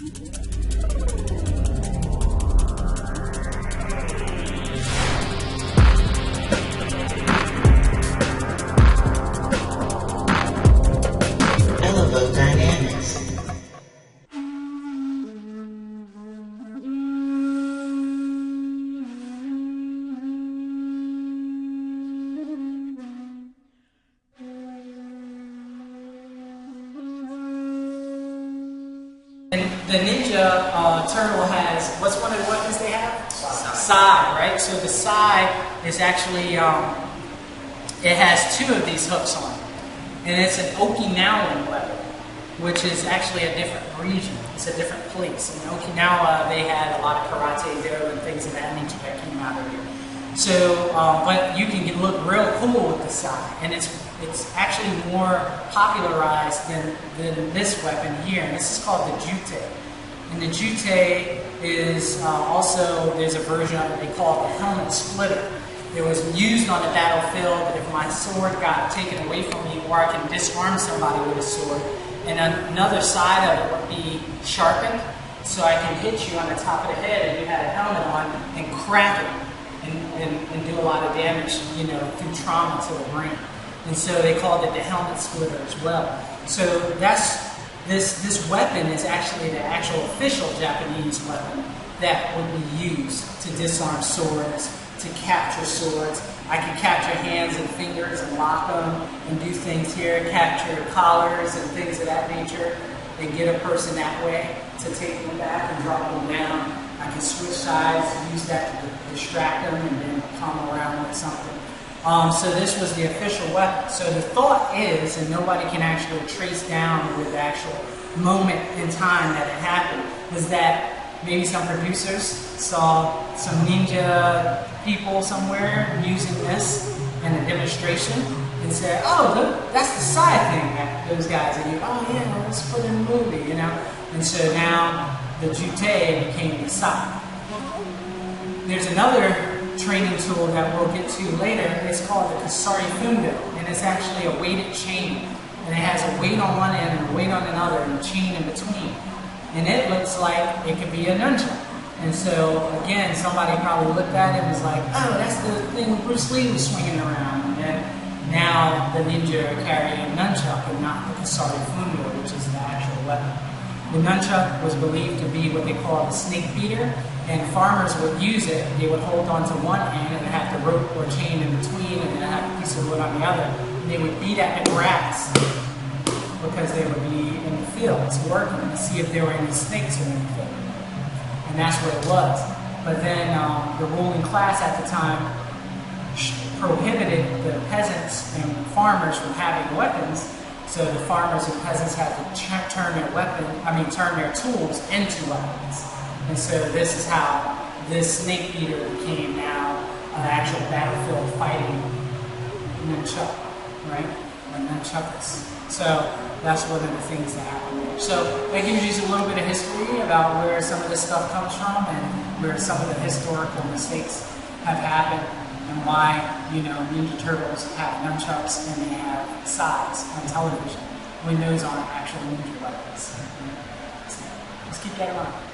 Elevate Dynamics. And the Ninja Turtle has, what's one of the weapons they have? Sai, right? So the Sai is actually, it has two of these hooks on it. And it's an Okinawan weapon, which is actually a different region. It's a different place. In Okinawa, they had a lot of karate-do and things of that nature that came out of here. So, but you can look real cool with the Sai, and it's actually more popularized than this weapon here, and this is called the Jute. And the Jute is also, there's a version of it they call it the helmet splitter. It was used on the battlefield if my sword got taken away from me, or I can disarm somebody with a sword. And another side of it would be sharpened, so I can hit you on the top of the head and you had a helmet on and crack it and do a lot of damage, you know, through trauma to the brain. And so they called it the helmet splitter as well. So that's this weapon is actually the actual official Japanese weapon that would be used to disarm swords, to capture swords. I can capture hands and fingers and lock them and do things here, capture collars and things of that nature, and get a person that way to take them back and drop them down. I can switch sides, use that to distract them and then come around with something. So this was the official weapon. So the thought is, and nobody can actually trace down the actual moment in time that it happened, was that maybe some producers saw some ninja people somewhere using this in a demonstration and said, oh, look, that's the side thing that those guys are using. Oh yeah, well, let's put it in the movie, you know? And so now the Jute became the side. There's another training tool that we'll get to later. It's called the Kasari Fundo, and it's actually a weighted chain. And it has a weight on one end and a weight on another and a chain in between. And it looks like it could be a nunchuck. And so, again, somebody probably looked at it and was like, oh, that's the thing Bruce Lee was swinging around. And now the ninja are carrying a nunchuck and not the Kasari Fundo, which is the actual weapon. The nunchuck was believed to be what they call the snake beater, and farmers would use it. They would hold on to one end and have the rope or chain in between, and then have a piece of wood on the other. And they would beat at the grass because they would be in the fields working to see if there were any snakes or anything. And that's what it was. But then the ruling class at the time prohibited the peasants and farmers from having weapons. So the farmers and peasants had to turn their tools into weapons. And so this is how this snake eater became now an actual battlefield fighting nunchuck, right? Or nunchucks. So that's one of the things that happened there. So that gives you a little bit of history about where some of this stuff comes from and where some of the historical mistakes have happened, and why, you know, Ninja Turtles have nunchucks and they have sides on television when those aren't actual ninja weapons. So let's keep that in mind.